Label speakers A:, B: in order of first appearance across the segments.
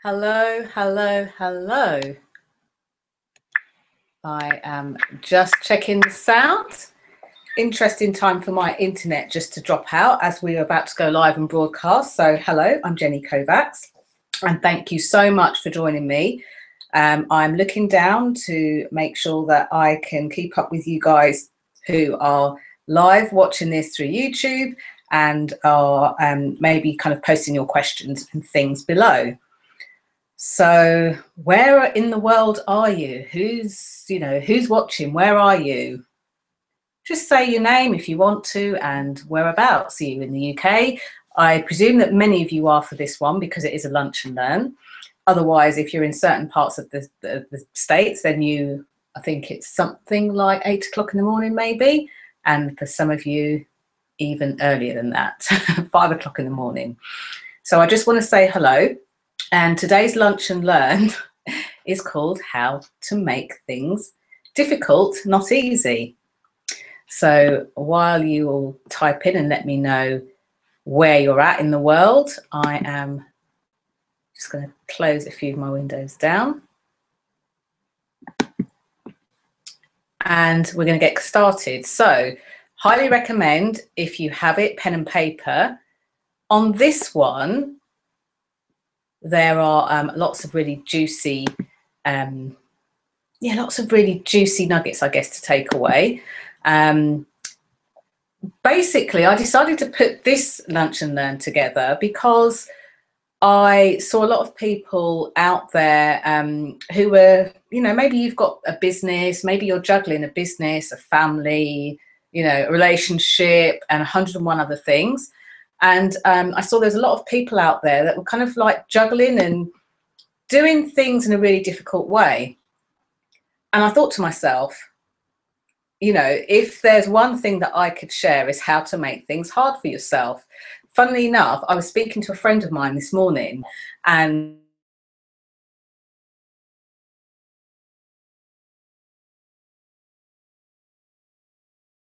A: Hello, hello, hello. I am just checking the sound. Interesting time for my internet just to drop out as we are about to go live and broadcast. So hello, I'm Jenny Kovacs and thank you so much for joining me. I'm looking down to make sure that I can keep up with you guys who are live watching this through YouTube and are maybe kind of posting your questions and things below. So where in the world are you? Who's watching? Where are you? Just say your name if you want to and whereabouts. Are you in the UK? I presume that many of you are for this one because it is a lunch and learn. Otherwise, if you're in certain parts of the States, then I think it's something like 8 o'clock in the morning maybe. And for some of you, even earlier than that, 5 o'clock in the morning. So I just want to say hello. And today's lunch and learn is called How to Make Things Difficult, Not Easy. So while you all type in and let me know where you're at in the world, I am just going to close a few of my windows down. And we're going to get started. So highly recommend, if you have it, pen and paper. On this one, there are lots of really juicy, lots of really juicy nuggets, I guess, to take away. Basically, I decided to put this lunch and learn together because I saw a lot of people out there who were, maybe you've got a business, maybe you're juggling a business, a family, a relationship and 101 other things. And I saw there's a lot of people out there that were kind of like juggling and doing things in a really difficult way. And I thought to myself, if there's one thing that I could share is how to make things hard for yourself. Funnily enough, I was speaking to a friend of mine this morning and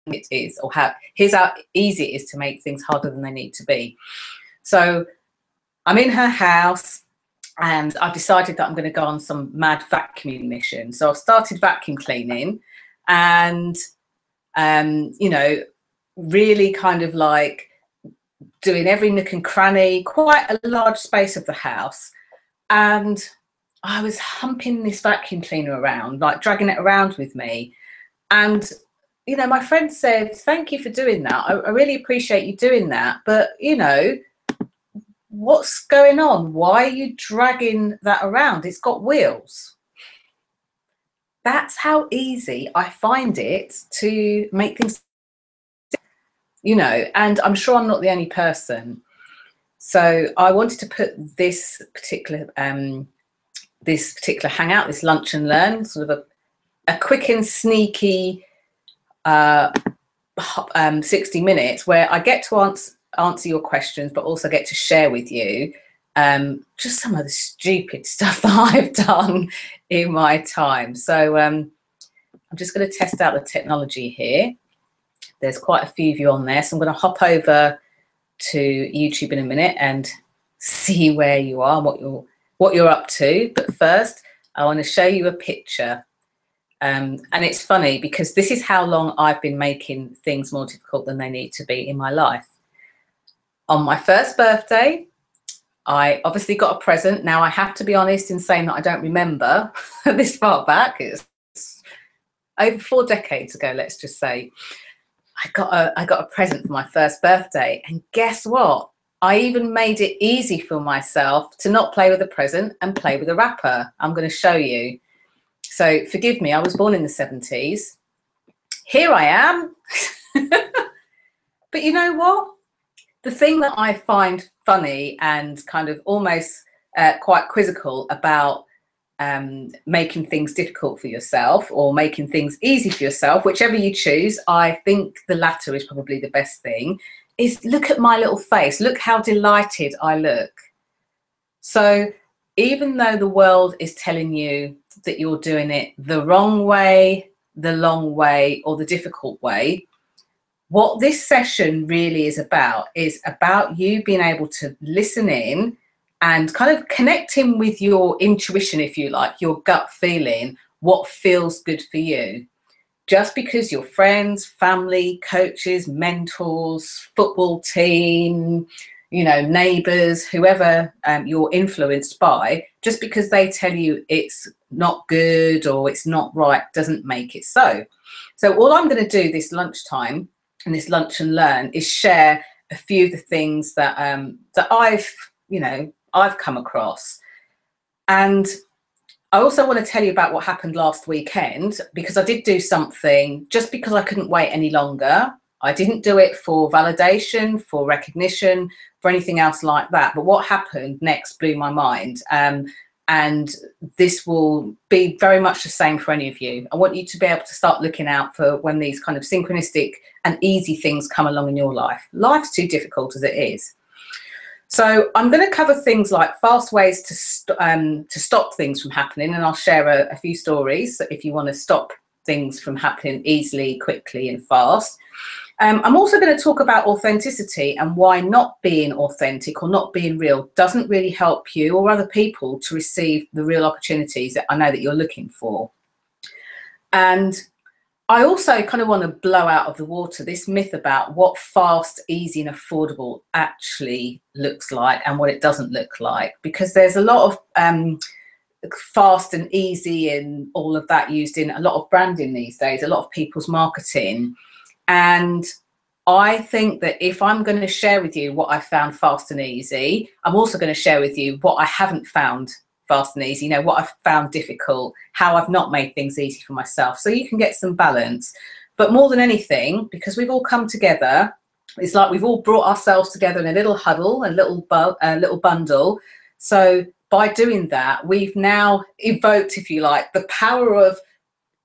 A: it is, or here's how easy it is to make things harder than they need to be. So I'm in her house and I've decided that I'm going to go on some mad vacuuming mission. So I've started vacuum cleaning and, really kind of like doing every nook and cranny, quite a large space of the house. And I was humping this vacuum cleaner around, like dragging it around with me. And my friend said, thank you for doing that. I really appreciate you doing that. But, what's going on? Why are you dragging that around? It's got wheels. That's how easy I find it to make things, and I'm sure I'm not the only person. So I wanted to put this particular hangout, this lunch and learn, sort of a quick and sneaky 60 minutes where I get to answer your questions, but also get to share with you just some of the stupid stuff that I've done in my time. So I'm just going to test out the technology here. There's quite a few of you on there, so I'm going to hop over to YouTube in a minute and see where you are and what you're up to. But first, I want to show you a picture. And it's funny because this is how long I've been making things more difficult than they need to be in my life. On my first birthday, I obviously got a present. Now, I have to be honest in saying that I don't remember this far back. It's over 4 decades ago, let's just say. I got a present for my first birthday. And guess what? I even made it easy for myself to not play with a present and play with a wrapper. I'm going to show you. So forgive me, I was born in the 70s. Here I am. But you know what? The thing that I find funny and kind of almost quite quizzical about making things difficult for yourself or making things easy for yourself, whichever you choose, I think the latter is probably the best thing, is look at my little face. Look how delighted I look. So even though the world is telling you that you're doing it the wrong way, the long way, or the difficult way, what this session really is about you being able to listen in and kind of connecting with your intuition, if you like, your gut feeling, what feels good for you. Just because your friends, family, coaches, mentors, football team, you know, neighbours, whoever you're influenced by, just because they tell you it's not good or it's not right doesn't make it so. So all I'm going to do this lunchtime and this lunch and learn is share a few of the things that that I've come across. And I also want to tell you about what happened last weekend, because I did do something just because I couldn't wait any longer. I didn't do it for validation, for recognition, for anything else like that. But what happened next blew my mind. And this will be very much the same for any of you. I want you to be able to start looking out for when these kind of synchronistic and easy things come along in your life. Life's too difficult as it is. So I'm going to cover things like fast ways to stop things from happening, and I'll share a few stories if you want to stop things from happening easily, quickly and fast. I'm also going to talk about authenticity and why not being authentic or not being real doesn't really help you or other people to receive the real opportunities that I know that you're looking for. And I also kind of want to blow out of the water this myth about what fast, easy and affordable actually looks like and what it doesn't look like, because there's a lot of fast and easy and all of that used in a lot of branding these days, a lot of people's marketing. And I think that if I'm going to share with you what I found fast and easy, I'm also going to share with you what I haven't found fast and easy, you know, what I've found difficult, how I've not made things easy for myself, so you can get some balance. But more than anything, because we've all come together, it's like we've all brought ourselves together in a little huddle, a little bundle. So by doing that, we've now evoked, if you like, the power of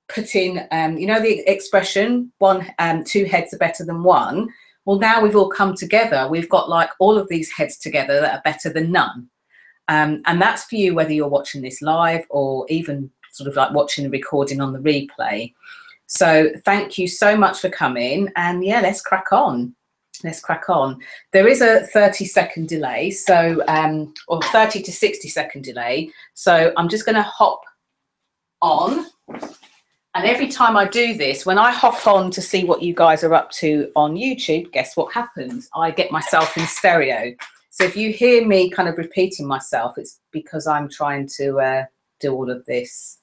A: putting, you know, the expression, two heads are better than one. Well, now we've all come together. We've got like all of these heads together that are better than none. And that's for you, whether you're watching this live or even sort of like watching the recording on the replay. So thank you so much for coming. And yeah, let's crack on. Let's crack on. There is a 30-second delay, so or 30 to 60-second delay. So I'm just going to hop on. And every time I do this, when I hop on to see what you guys are up to on YouTube, guess what happens? I get myself in stereo. So if you hear me kind of repeating myself, it's because I'm trying to do all of this.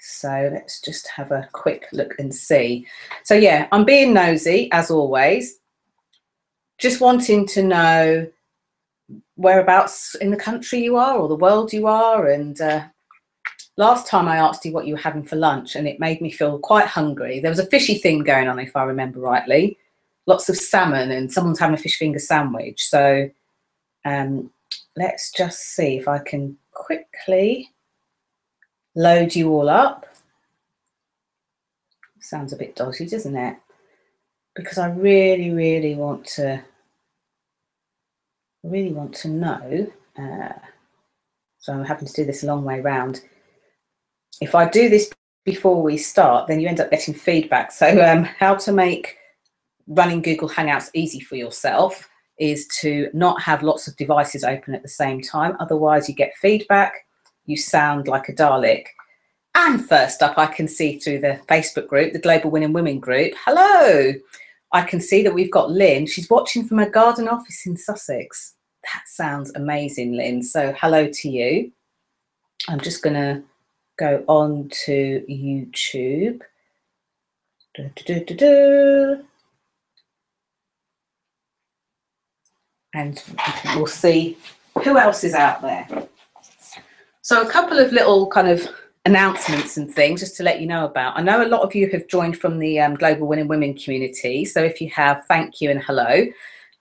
A: So let's just have a quick look and see. So yeah, I'm being nosy as always, just wanting to know whereabouts in the country you are or the world you are. And last time I asked you what you were having for lunch and it made me feel quite hungry. There was a fishy thing going on, if I remember rightly. Lots of salmon and someone's having a fish finger sandwich. So let's just see if I can quickly load you all up. Sounds a bit dodgy, doesn't it? Because I really want to know. So I'm having to do this a long way round. If I do this before we start, then you end up getting feedback. So how to make running Google Hangouts easy for yourself is to not have lots of devices open at the same time. Otherwise you get feedback, you sound like a Dalek. And first up, I can see through the Facebook group, the Global Winning Women group. Hello. I can see that we've got Lynn. She's watching from her garden office in Sussex. That sounds amazing, Lynn. So hello to you. I'm just going to go on to YouTube. And we'll see who else is out there. So a couple of little kind of announcements and things just to let you know about. I know a lot of you have joined from the Global Winning Women community. So if you have, thank you and hello.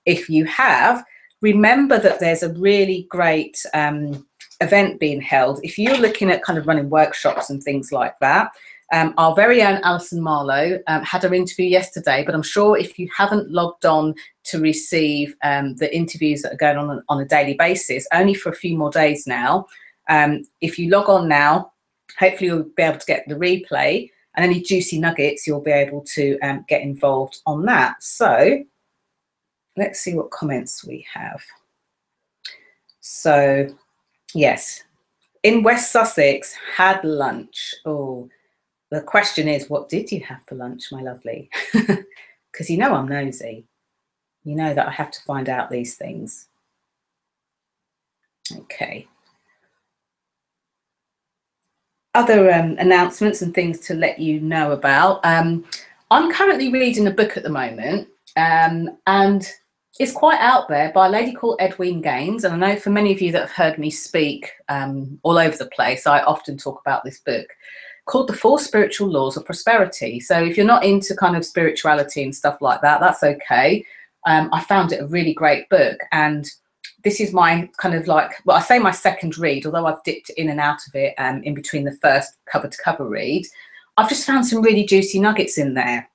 A: If you have, remember that there's a really great event being held. If you're looking at kind of running workshops and things like that, our very own Alison Marlowe had her interview yesterday, but I'm sure if you haven't logged on to receive the interviews that are going on a daily basis, only for a few more days now, if you log on now, hopefully you'll be able to get the replay and any juicy nuggets, you'll be able to get involved on that. So let's see what comments we have. So yes, in West Sussex, had lunch. Oh, the question is, what did you have for lunch, my lovely? Because you know I'm nosy. You know that I have to find out these things. Okay. Other announcements and things to let you know about. I'm currently reading a book at the moment, and it's quite out there by a lady called Edwene Gaines. And I know for many of you that have heard me speak all over the place, I often talk about this book called The Four Spiritual Laws of Prosperity. So if you're not into kind of spirituality and stuff like that, that's okay. I found it a really great book, and this is my kind of like, well, I say my second read, although I've dipped in and out of it in between the first cover to cover read. I've just found some really juicy nuggets in there.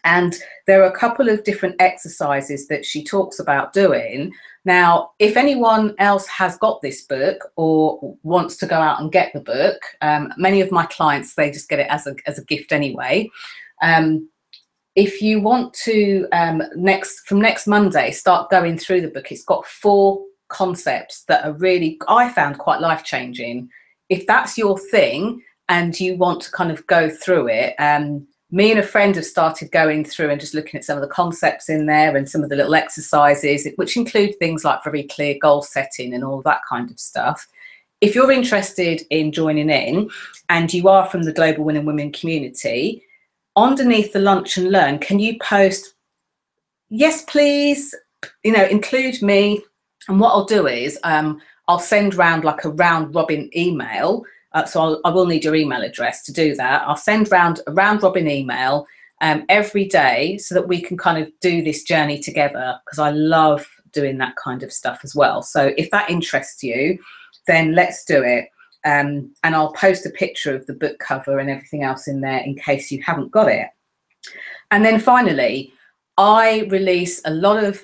A: And there are a couple of different exercises that she talks about doing. Now, if anyone else has got this book or wants to go out and get the book, many of my clients, they just get it as a gift anyway. If you want to, from next Monday, start going through the book, it's got 4 concepts that are really, I found, quite life-changing. If that's your thing and you want to kind of go through it, me and a friend have started going through and just looking at some of the concepts in there and some of the little exercises, which include things like very clear goal setting and all that kind of stuff. If you're interested in joining in and you are from the Global Winning Women community, underneath the lunch and learn, can you post, yes, please, include me. And what I'll do is I'll send round like a round robin email. So I will need your email address to do that. I'll send round a round robin email every day so that we can kind of do this journey together, because I love doing that kind of stuff as well. So if that interests you, then let's do it. And I'll post a picture of the book cover and everything else in there in case you haven't got it. And then finally, I release a lot of,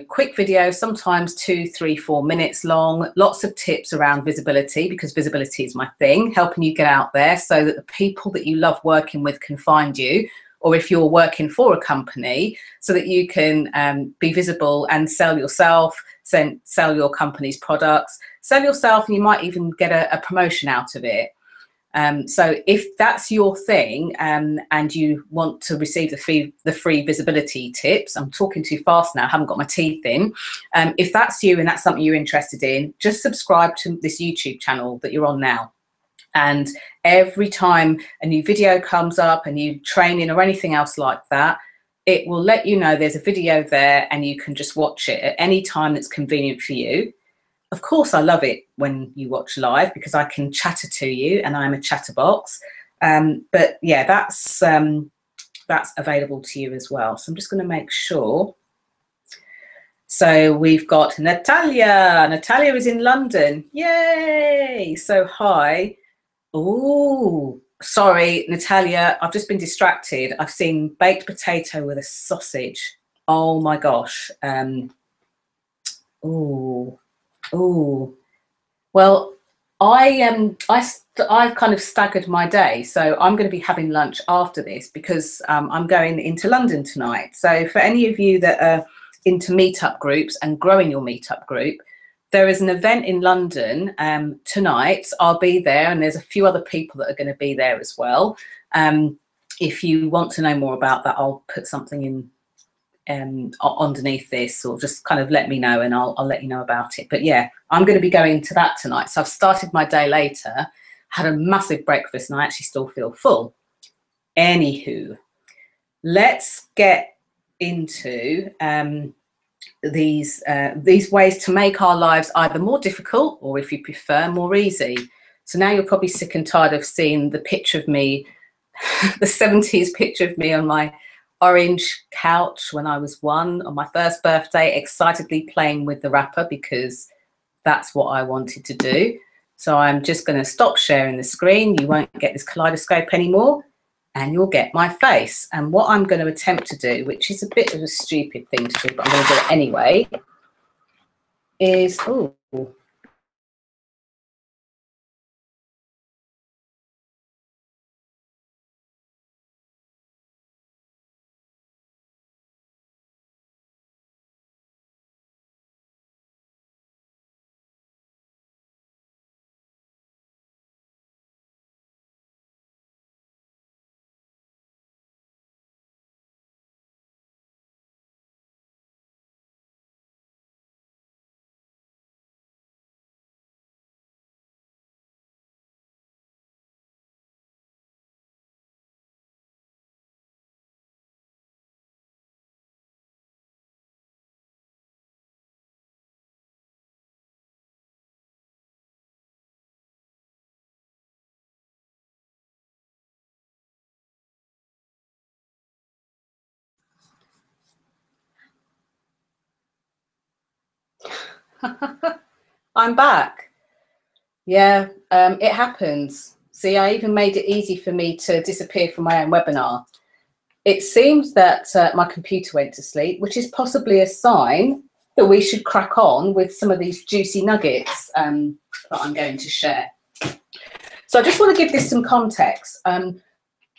A: quick videos, sometimes 2, 3, 4 minutes long, lots of tips around visibility, because visibility is my thing, helping you get out there so that the people that you love working with can find you, or if you're working for a company, so that you can be visible and sell yourself, sell your company's products, sell yourself, and you might even get a promotion out of it. So if that's your thing and you want to receive the free visibility tips, I'm talking too fast now, I haven't got my teeth in. If that's you and that's something you're interested in, just subscribe to this YouTube channel that you're on now. And every time a new video comes up, a new training or anything else like that, it will let you know there's a video there and you can just watch it at any time that's convenient for you. Of course, I love it when you watch live because I can chatter to you and I'm a chatterbox. But yeah, that's available to you as well. So I'm just going to make sure. So we've got Natalia. Natalia is in London. Yay! So hi. Oh, sorry, Natalia. I've just been distracted. I've seen baked potato with a sausage. Oh my gosh. Oh, well, I've kind of staggered my day, so I'm going to be having lunch after this because I'm going into London tonight. So for any of you that are into meetup groups and growing your meetup group, there is an event in London tonight. I'll be there, and there's a few other people that are going to be there as well. If you want to know more about that, I'll put something in underneath this, or just kind of let me know and I'll let you know about it. But yeah, I'm going to be going to that tonight. So I've started my day later, had a massive breakfast, and I actually still feel full. Anywho, let's get into these ways to make our lives either more difficult or, if you prefer, more easy. So now you're probably sick and tired of seeing the picture of me, the 70s picture of me on my orange couch when I was 1 on my first birthday, excitedly playing with the wrapper because that's what I wanted to do. So I'm just going to stop sharing the screen. You won't get this kaleidoscope anymore, and you'll get my face. And what I'm going to attempt to do, which is a bit of a stupid thing to do, but I'm going to do it anyway, is, oh, I'm back. Yeah, it happens. See, I even made it easy for me to disappear from my own webinar. It seems that my computer went to sleep, which is possibly a sign that we should crack on with some of these juicy nuggets that I'm going to share. So I just want to give this some context.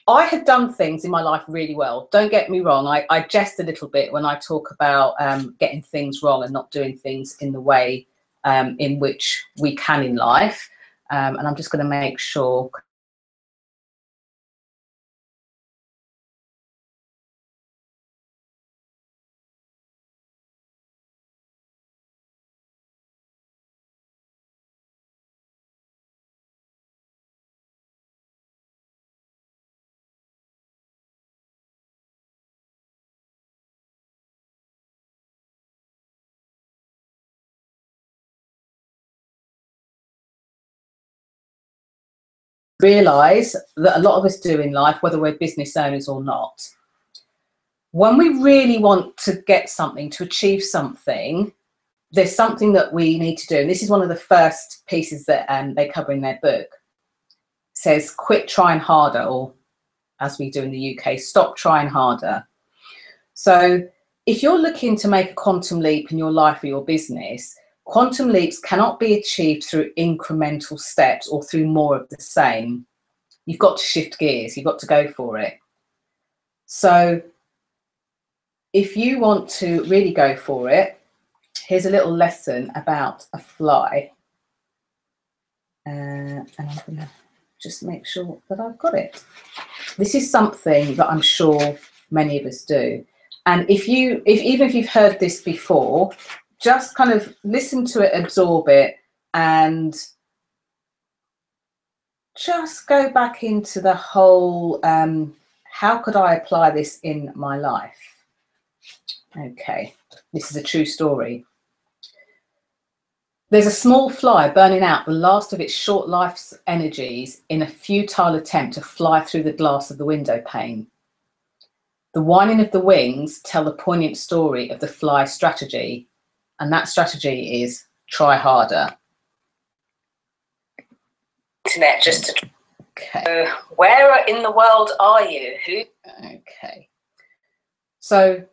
A: I have done things in my life really well. Don't get me wrong. I jest a little bit when I talk about getting things wrong and not doing things in the way in which we can in life. And I'm just going to make sure. Realize that a lot of us do in life, whether we're business owners or not. When we really want to get something, to achieve something, there's something that we need to do. And this is one of the first pieces that they cover in their book. It says, quit trying harder, or as we do in the UK, stop trying harder. So if you're looking to make a quantum leap in your life or your business, quantum leaps cannot be achieved through incremental steps or through more of the same. You've got to shift gears. You've got to go for it. So if you want to really go for it, here's a little lesson about a fly. And I'm going to just make sure that I've got it. This is something that I'm sure many of us do. And even if you've heard this before, just kind of listen to it, absorb it, and just go back into the whole, how could I apply this in my life? Okay, this is a true story. There's a small fly burning out the last of its short life's energies in a futile attempt to fly through the glass of the window pane. The whining of the wings tell the poignant story of the fly's strategy, and that strategy is try harder. Internet, just to... Okay. Where in the world are you? Okay. So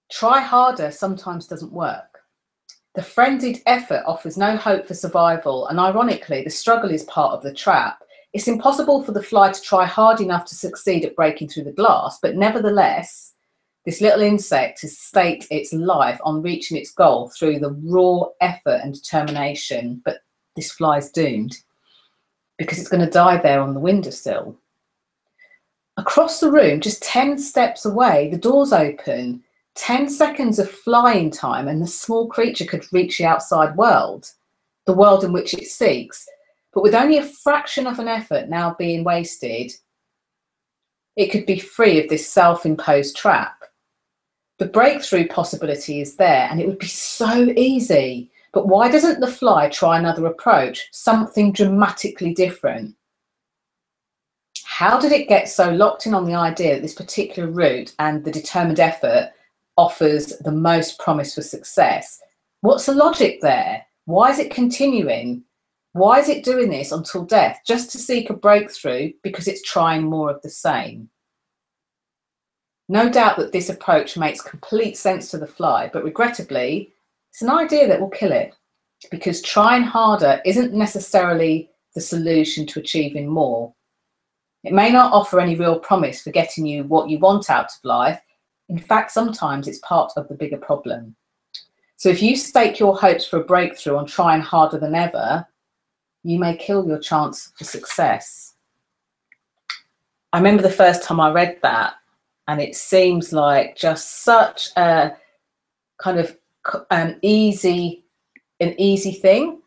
A: try harder sometimes doesn't work. The frenzied effort offers no hope for survival, and ironically, the struggle is part of the trap. It's impossible for the fly to try hard enough to succeed at breaking through the glass, but nevertheless, this little insect has staked its life on reaching its goal through the raw effort and determination, but this fly is doomed because it's going to die there on the windowsill. Across the room, just 10 steps away, the door's open. 10 seconds of flying time and the small creature could reach the outside world, the world in which it seeks. But with only a fraction of an effort now being wasted, it could be free of this self-imposed trap. The breakthrough possibility is there, and it would be so easy. But why doesn't the fly try another approach, something dramatically different? How did it get so locked in on the idea that this particular route and the determined effort offers the most promise for success? What's the logic there? Why is it continuing? Why is it doing this until death, just to seek a breakthrough because it's trying more of the same? No doubt that this approach makes complete sense to the fly, but regrettably, it's an idea that will kill it, because trying harder isn't necessarily the solution to achieving more. It may not offer any real promise for getting you what you want out of life. In fact, sometimes it's part of the bigger problem. So if you stake your hopes for a breakthrough on trying harder than ever, you may kill your chance for success. I remember the first time I read that, and it seems like just such a kind of an easy thing.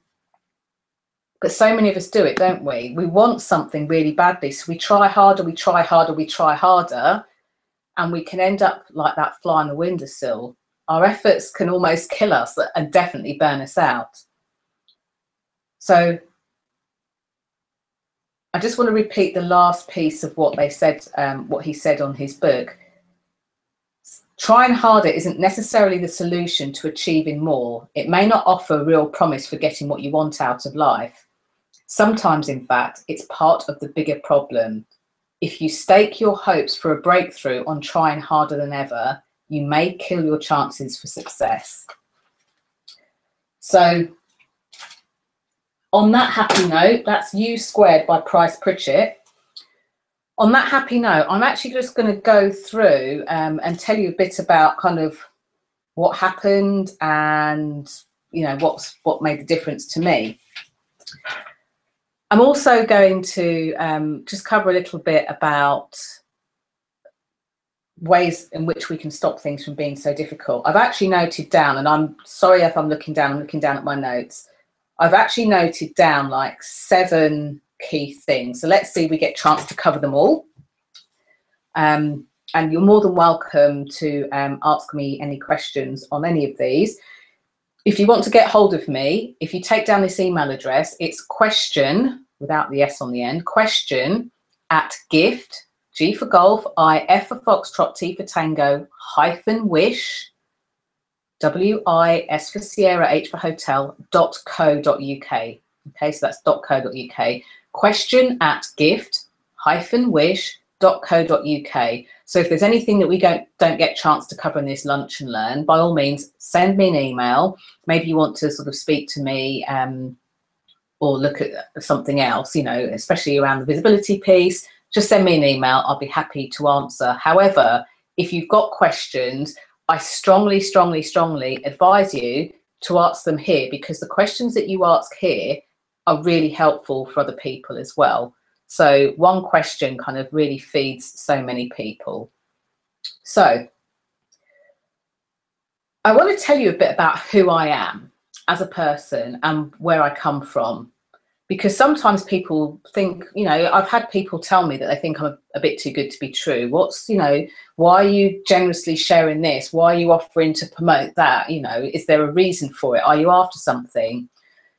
A: But so many of us do it, don't we? We want something really badly, so we try harder, we try harder, we try harder, and we can end up like that fly on the windowsill. Our efforts can almost kill us and definitely burn us out. So I just want to repeat the last piece of what they said, what he said on his book. Trying harder isn't necessarily the solution to achieving more. It may not offer real promise for getting what you want out of life. Sometimes, in fact, it's part of the bigger problem. If you stake your hopes for a breakthrough on trying harder than ever, you may kill your chances for success. So, on that happy note, that's U Squared by Price Pritchett. On that happy note, I'm actually just going to go through and tell you a bit about kind of what happened and, you know, what made the difference to me. I'm also going to just cover a little bit about ways in which we can stop things from being so difficult. I've actually noted down, and I'm sorry if I'm looking down at my notes. I've actually noted down like 7 key things. So let's see if we get a chance to cover them all. And you're more than welcome to ask me any questions on any of these. If you want to get hold of me, if you take down this email address, it's question, without the S on the end, question@gift, G for golf, I, F for foxtrot, T for tango, -wish, W-I, S for Sierra, H for hotel, .co.uk. Okay, so that's .co.uk. question@gift-wish.co.uk. So if there's anything that we don't get a chance to cover in this lunch and learn, by all means, send me an email. Maybe you want to sort of speak to me or look at something else, you know, especially around the visibility piece. Just send me an email. I'll be happy to answer. However, if you've got questions, I strongly, strongly, strongly advise you to ask them here, because the questions that you ask here are really helpful for other people as well. So one question kind of really feeds so many people. So I want to tell you a bit about who I am as a person and where I come from, because sometimes people think, you know, I've had people tell me that they think I'm a bit too good to be true. What's, you know, why are you generously sharing this? Why are you offering to promote that? You know, is there a reason for it? Are you after something?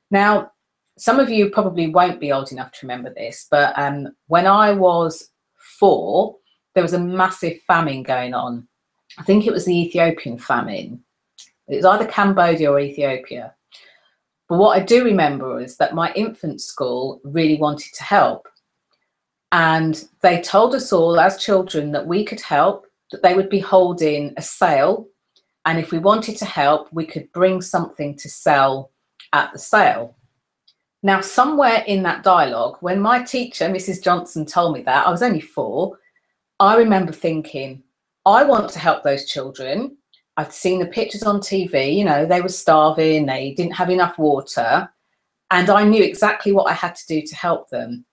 A: Now, some of you probably won't be old enough to remember this, but when I was 4, there was a massive famine going on. I think it was the Ethiopian famine. It was either Cambodia or Ethiopia. But what I do remember is that my infant school really wanted to help. And they told us all as children that we could help, that they would be holding a sale. And if we wanted to help, we could bring something to sell at the sale. Now, somewhere in that dialogue, when my teacher, Mrs. Johnson, told me that, I was only 4, I remember thinking, I want to help those children. I'd seen the pictures on TV, you know, they were starving, they didn't have enough water, and I knew exactly what I had to do to help them.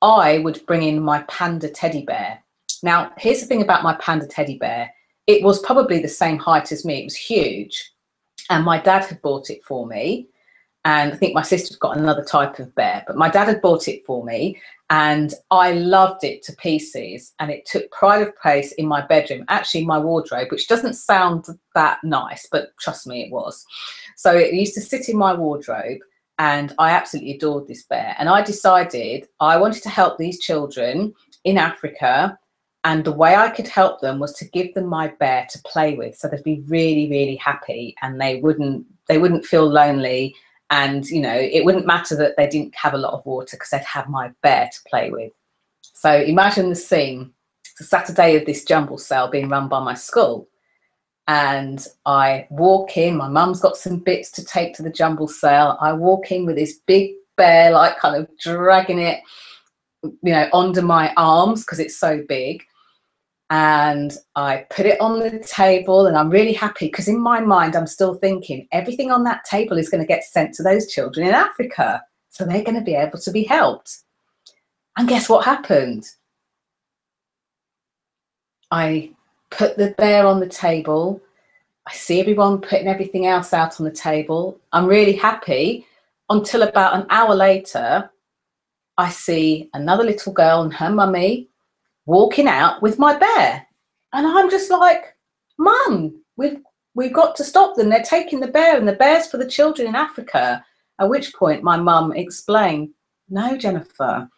A: I would bring in my panda teddy bear. Now, here's the thing about my panda teddy bear. It was probably the same height as me. It was huge. And my dad had bought it for me. And I think my sister's got another type of bear, but my dad had bought it for me and I loved it to pieces, and it took pride of place in my bedroom, actually my wardrobe, which doesn't sound that nice, but trust me, it was. So it used to sit in my wardrobe and I absolutely adored this bear. And I decided I wanted to help these children in Africa, and the way I could help them was to give them my bear to play with, so they'd be really, really happy and they wouldn't feel lonely. And, you know, it wouldn't matter that they didn't have a lot of water because they'd have my bear to play with. So imagine the scene. It's a Saturday of this jumble sale being run by my school. And I walk in, my mum's got some bits to take to the jumble sale. I walk in with this big bear, like kind of dragging it, you know, under my arms because it's so big. And I put it on the table and I'm really happy because in my mind, I'm still thinking everything on that table is going to get sent to those children in Africa. So they're going to be able to be helped. And guess what happened? I put the bear on the table. I see everyone putting everything else out on the table. I'm really happy until about an hour later, I see another little girl and her mummy walking out with my bear. And I'm just like, Mum, we've got to stop them. They're taking the bear and the bear's for the children in Africa. At which point my mum explained, no, Jennifer,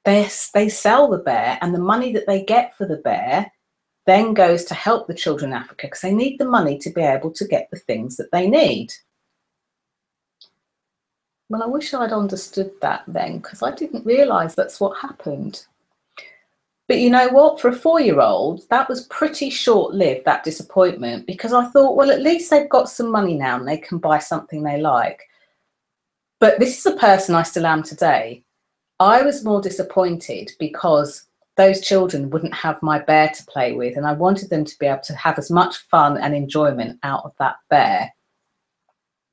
A: they sell the bear and the money that they get for the bear, then goes to help the children in Africa because they need the money to be able to get the things that they need. Well, I wish I'd understood that then, because I didn't realise that's what happened. But you know what? For a 4-year-old, that was pretty short-lived, that disappointment, because I thought, well, at least they've got some money now and they can buy something they like. But this is the person I still am today. I was more disappointed because those children wouldn't have my bear to play with, and I wanted them to be able to have as much fun and enjoyment out of that bear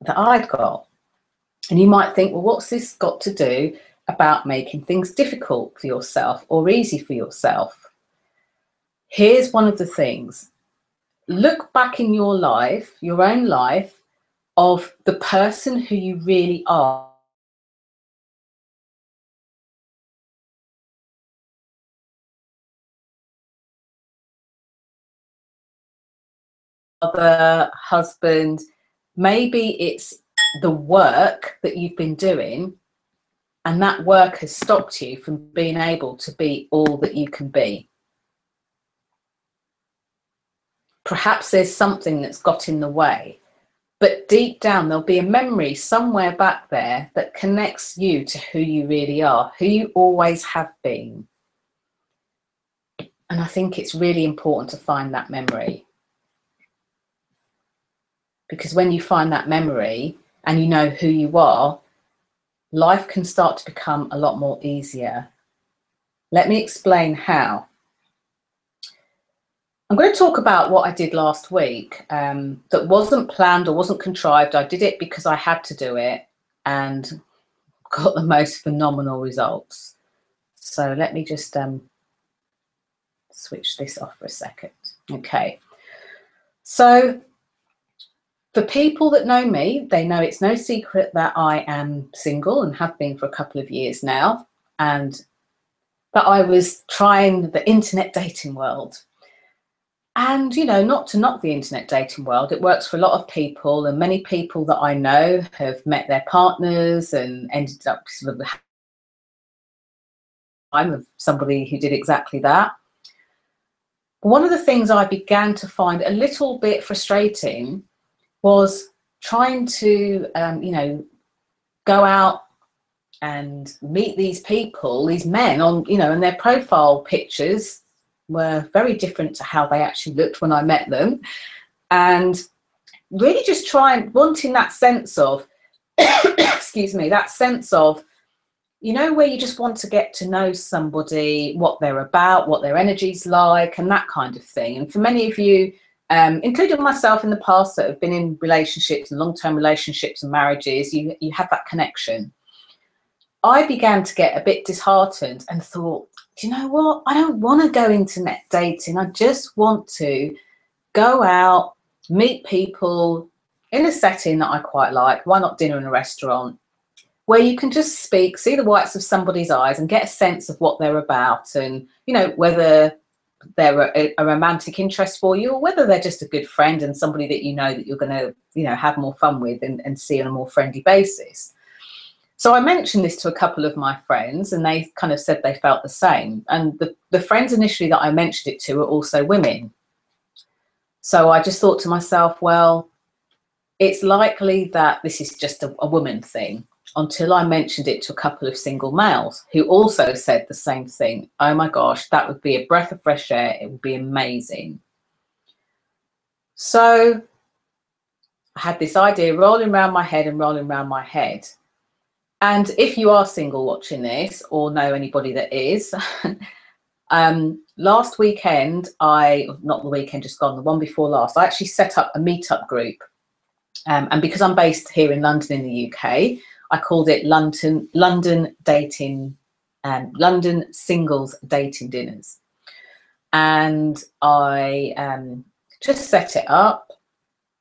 A: that I'd got. And you might think, well, what's this got to do about making things difficult for yourself or easy for yourself? Here's one of the things. Look back in your life, your own life, of the person who you really are. Other husband, maybe it's the work that you've been doing, and that work has stopped you from being able to be all that you can be. Perhaps there's something that's got in the way, but deep down there'll be a memory somewhere back there that connects you to who you really are, who you always have been. And I think it's really important to find that memory. Because when you find that memory and you know who you are, life can start to become a lot more easier. Let me explain how. I'm going to talk about what I did last week that wasn't planned or wasn't contrived. I did it because I had to do it and got the most phenomenal results. So let me just switch this off for a second. Okay. So for people that know me, they know it's no secret that I am single and have been for a couple of years now, and that I was trying the internet dating world. And, you know, not to knock the internet dating world, it works for a lot of people, and many people that I know have met their partners and ended up sort of I'm of somebody who did exactly that. One of the things I began to find a little bit frustrating was trying to, you know, go out and meet these people, these men on, you know, and their profile pictures were very different to how they actually looked when I met them. And really just wanting that sense of, excuse me, that sense of, you know, where you just want to get to know somebody, what they're about, what their energy's like, and that kind of thing. And for many of you, including myself in the past that have been in relationships and long-term relationships and marriages, you have that connection. I began to get a bit disheartened and thought, do you know what? I don't want to go internet dating. I just want to go out, meet people in a setting that I quite like. Why not dinner in a restaurant, where you can just speak, see the whites of somebody's eyes and get a sense of what they're about, and, you know, whether they're a romantic interest for you or whether they're just a good friend and somebody that you know that you're going to, you know, have more fun with and see on a more friendly basis. So I mentioned this to a couple of my friends and they kind of said they felt the same. And the friends initially that I mentioned it to were also women. So I just thought to myself, well, it's likely that this is just a woman thing, until I mentioned it to a couple of single males who also said the same thing. Oh my gosh, that would be a breath of fresh air. It would be amazing. So I had this idea rolling around my head and rolling around my head. And if you are single watching this or know anybody that is, last weekend, not the weekend just gone, the one before last, I actually set up a meetup group. And because I'm based here in London in the UK, I called it London Dating, London Singles Dating Dinners. And I just set it up.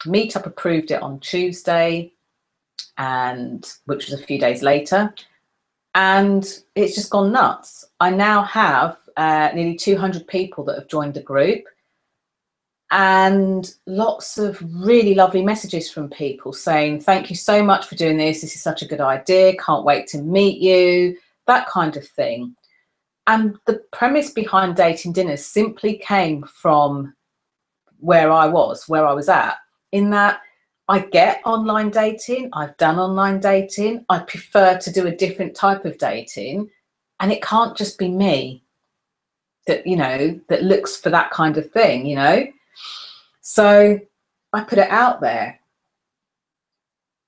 A: Meetup approved it on Tuesday, and which was a few days later. And it's just gone nuts. I now have nearly 200 people that have joined the group, and lots of really lovely messages from people saying, thank you so much for doing this. This is such a good idea. Can't wait to meet you, that kind of thing. And the premise behind dating dinners simply came from where I was at, in that I get online dating, I've done online dating, I prefer to do a different type of dating, and it can't just be me that, you know, that looks for that kind of thing, you know. So I put it out there.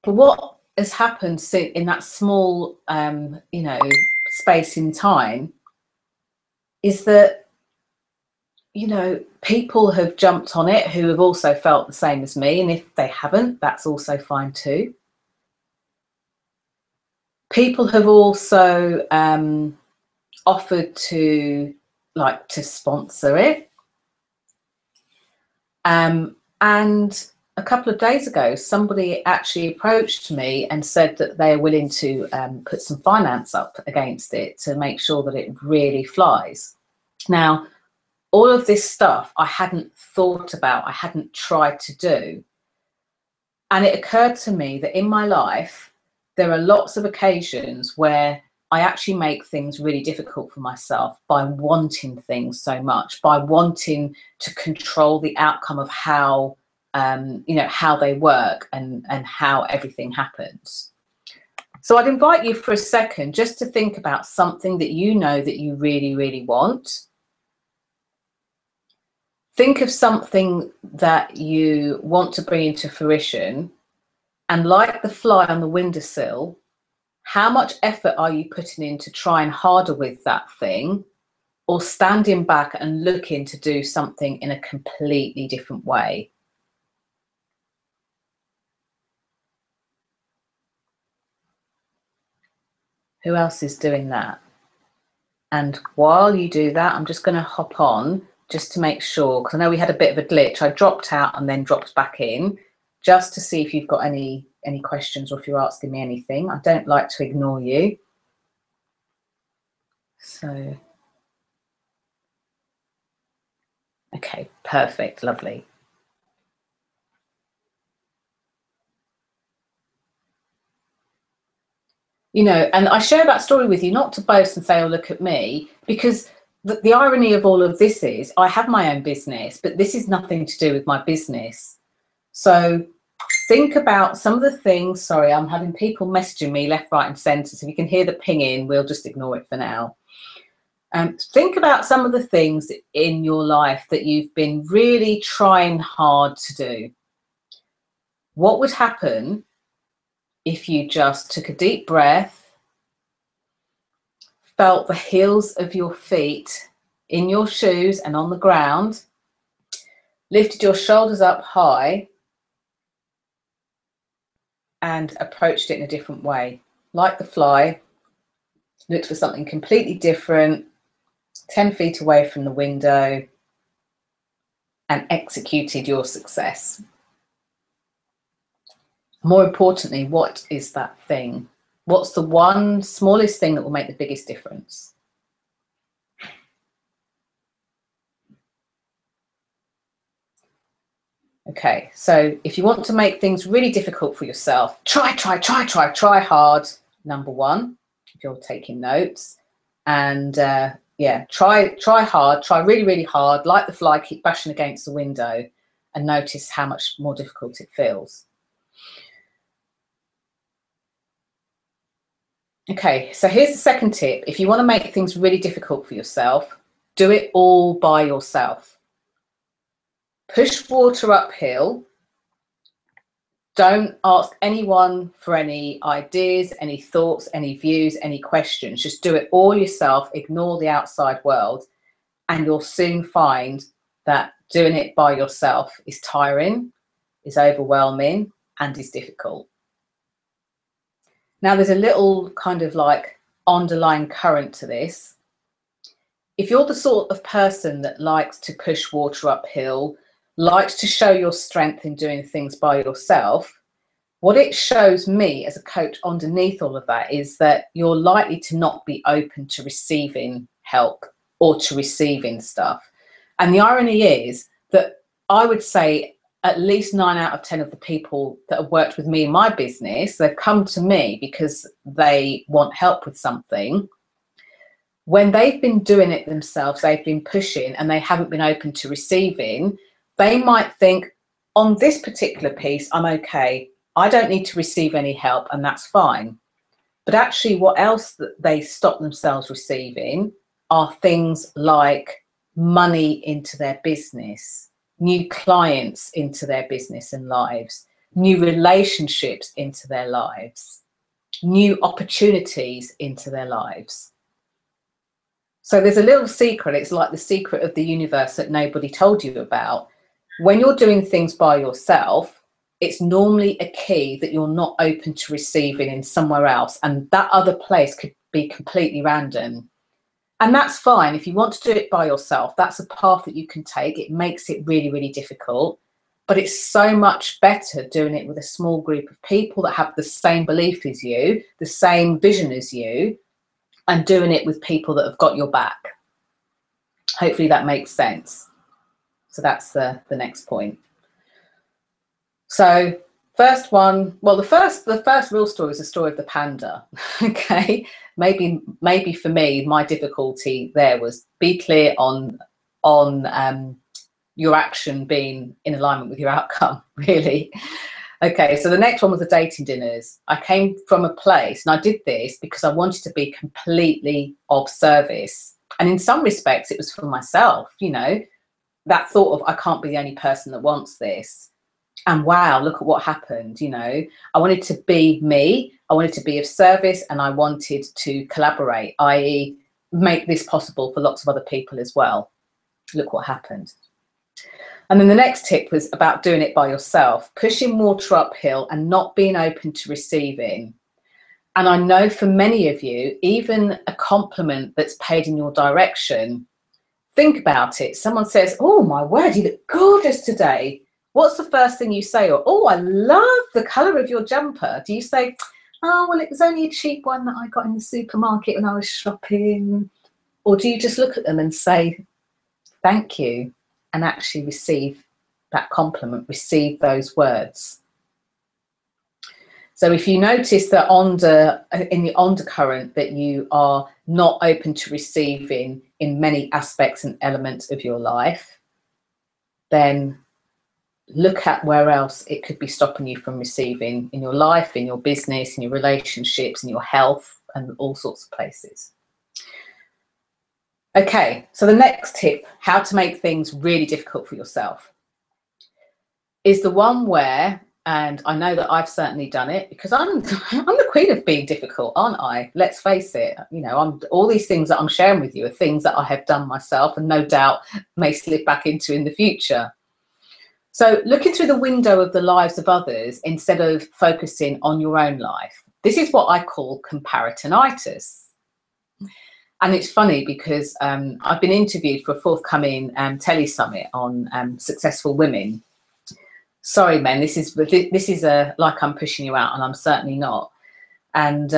A: But what has happened in that small, you know, space in time is that, you know, people have jumped on it who have also felt the same as me. And if they haven't, that's also fine too. People have also offered to sponsor it. And a couple of days ago, somebody actually approached me and said that they're willing to put some finance up against it to make sure that it really flies. Now, all of this stuff I hadn't thought about, I hadn't tried to do. And it occurred to me that in my life, there are lots of occasions where I actually make things really difficult for myself by wanting things so much, by wanting to control the outcome of how, you know, how they work and how everything happens. So I'd invite you for a second just to think about something that you know that you really, really want. Think of something that you want to bring into fruition, and like the fly on the windowsill, how much effort are you putting into trying harder with that thing, or standing back and looking to do something in a completely different way? Who else is doing that? And while you do that, I'm just going to hop on just to make sure, because I know we had a bit of a glitch. I dropped out and then dropped back in just to see if you've got any questions or if you're asking me anything. I don't like to ignore you. So, okay, perfect, lovely. You know, and I share that story with you not to boast and say, oh, look at me, because the irony of all of this is I have my own business, but this is nothing to do with my business. So think about some of the things. Sorry, I'm having people messaging me left, right and centre. So if you can hear the pinging, we'll just ignore it for now. Think about some of the things in your life that you've been really trying hard to do. What would happen if you just took a deep breath, felt the heels of your feet in your shoes and on the ground, lifted your shoulders up high and approached it in a different way? Like the fly, looked for something completely different, 10 feet away from the window, and executed your success. More importantly, what is that thing? What's the one smallest thing that will make the biggest difference? Okay, so if you want to make things really difficult for yourself, try hard, number one, if you're taking notes. And yeah, try hard, try really, really hard, like the fly, keep bashing against the window and notice how much more difficult it feels. Okay, so here's the second tip. If you want to make things really difficult for yourself, do it all by yourself. Push water uphill. Don't ask anyone for any ideas, any thoughts, any views, any questions. Just do it all yourself. Ignore the outside world, and you'll soon find that doing it by yourself is tiring, is overwhelming, and is difficult. Now, there's a little kind of like underlying current to this. If you're the sort of person that likes to push water uphill, likes to show your strength in doing things by yourself, what it shows me as a coach underneath all of that is that you're likely to not be open to receiving help or to receiving stuff. And the irony is that I would say at least 9 out of 10 of the people that have worked with me in my business, they've come to me because they want help with something. when they've been doing it themselves, they've been pushing and they haven't been open to receiving, they might think, on this particular piece, I'm okay. I don't need to receive any help, and that's fine. But actually, what else that they stop themselves receiving are things like money into their business, new clients into their business and lives, new relationships into their lives, new opportunities into their lives. So there's a little secret. It's like the secret of the universe that nobody told you about. When you're doing things by yourself, it's normally a key that you're not open to receiving in somewhere else. And that other place could be completely random. And that's fine. If you want to do it by yourself, that's a path that you can take. It makes it really, really difficult. But it's so much better doing it with a small group of people that have the same belief as you, the same vision as you, and doing it with people that have got your back. Hopefully that makes sense. So that's the next point. So first one, well, the first real story is the story of the panda. Okay, maybe for me, my difficulty there was be clear on your action being in alignment with your outcome, really. Okay, so the next one was the dating dinners. I came from a place, and I did this because I wanted to be completely of service. And in some respects, it was for myself, you know, that thought of, I can't be the only person that wants this. And wow, look at what happened, you know. I wanted to be me, I wanted to be of service, and I wanted to collaborate, i.e. make this possible for lots of other people as well. Look what happened. And then the next tip was about doing it by yourself, pushing water uphill and not being open to receiving. And I know for many of you, even a compliment that's paid in your direction, think about it. Someone says, oh my word, you look gorgeous today. What's the first thing you say? Or, oh, I love the colour of your jumper. Do you say, oh, well, it was only a cheap one that I got in the supermarket when I was shopping? Or do you just look at them and say, thank you, and actually receive that compliment, receive those words? So if you notice that in the undercurrent that you are not open to receiving in many aspects and elements of your life, then look at where else it could be stopping you from receiving in your life, in your business, in your relationships, in your health, and all sorts of places. Okay, so the next tip, how to make things really difficult for yourself, is the one where, and I know that I've certainly done it because I'm the queen of being difficult, aren't I? Let's face it. You know, all these things that I'm sharing with you are things that I have done myself and no doubt may slip back into in the future. So looking through the window of the lives of others instead of focusing on your own life. This is what I call comparatinitis. And it's funny because I've been interviewed for a forthcoming telly summit on successful women. Sorry, men, this is like I'm pushing you out, and I'm certainly not. And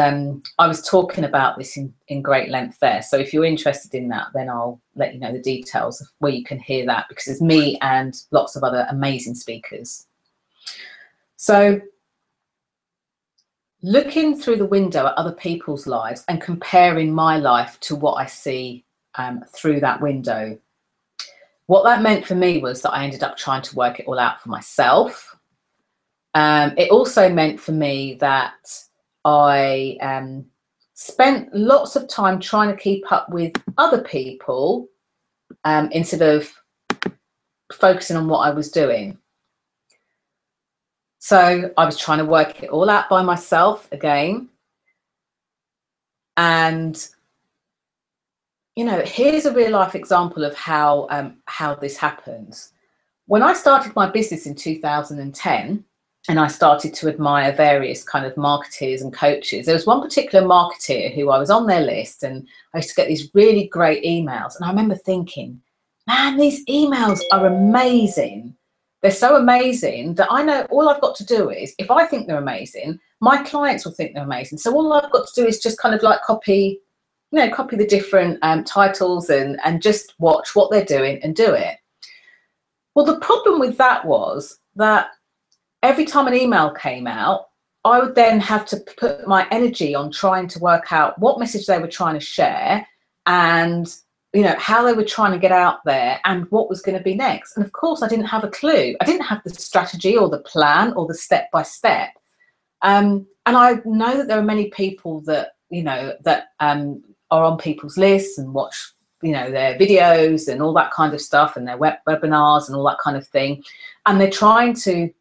A: I was talking about this in great length there. So if you're interested in that, then I'll let you know the details of where you can hear that, because it's me and lots of other amazing speakers. So looking through the window at other people's lives and comparing my life to what I see through that window. What that meant for me was that I ended up trying to work it all out for myself. It also meant for me that I spent lots of time trying to keep up with other people instead of focusing on what I was doing. So I was trying to work it all out by myself again. And, you know, here's a real life example of how this happens. When I started my business in 2010, and I started to admire various kind of marketers and coaches, there was one particular marketer who I was on their list, and I used to get these really great emails. And I remember thinking, man, these emails are amazing. They're so amazing that I know all I've got to do is, if I think they're amazing, my clients will think they're amazing. So all I've got to do is just kind of like copy the different titles and just watch what they're doing and do it. Well, the problem with that was that every time an email came out, I would then have to put my energy on trying to work out what message they were trying to share and how they were trying to get out there and what was going to be next. And of course, I didn't have a clue. I didn't have the strategy or the plan or the step by step. And I know that there are many people that are on people's lists and watch their videos and all that kind of stuff, and their webinars and all that kind of thing, and they're trying to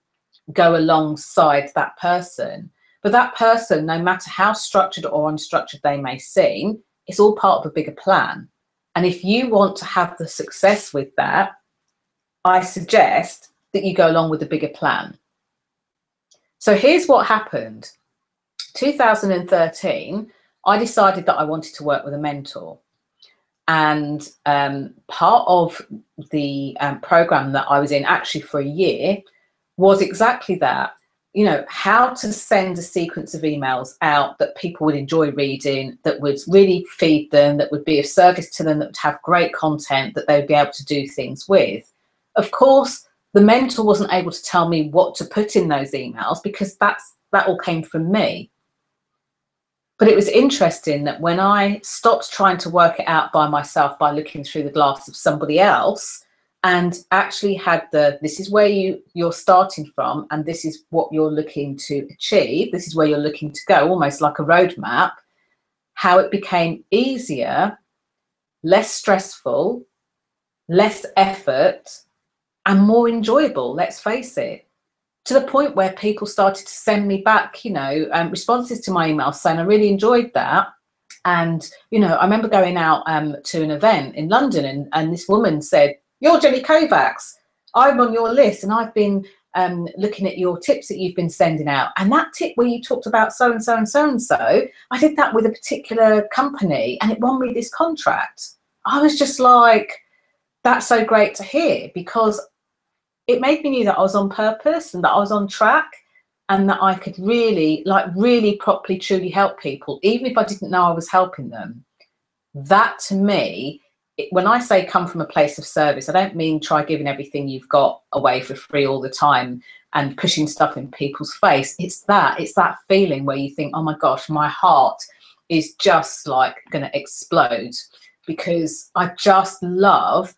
A: go alongside that person. But that person, no matter how structured or unstructured they may seem, it's all part of a bigger plan. And if you want to have the success with that, I suggest that you go along with the bigger plan. So here's what happened. 2013, I decided that I wanted to work with a mentor. And part of the program that I was in, actually for a year, was exactly that. How to send a sequence of emails out that people would enjoy reading, that would really feed them, that would be of service to them, that would have great content that they would be able to do things with. Of course, the mentor wasn't able to tell me what to put in those emails, because that all came from me. But it was interesting that when I stopped trying to work it out by myself by looking through the glass of somebody else, and actually had this is where you're starting from, and this is what you're looking to achieve, this is where you're looking to go, almost like a roadmap, how it became easier, less stressful, less effort, and more enjoyable, let's face it. To the point where people started to send me back, responses to my emails saying, I really enjoyed that. And, I remember going out to an event in London, and this woman said, you're Jenny Kovacs, I'm on your list, and I've been looking at your tips that you've been sending out. And that tip where you talked about so-and-so and so-and-so, I did that with a particular company and it won me this contract. I was just like, that's so great to hear, because it made me know that I was on purpose and that I was on track, and that I could really properly, truly help people, even if I didn't know I was helping them. That, to me, when I say come from a place of service, I don't mean try giving everything you've got away for free all the time and pushing stuff in people's face. It's that feeling where you think, oh my gosh, my heart is just like going to explode, because I just love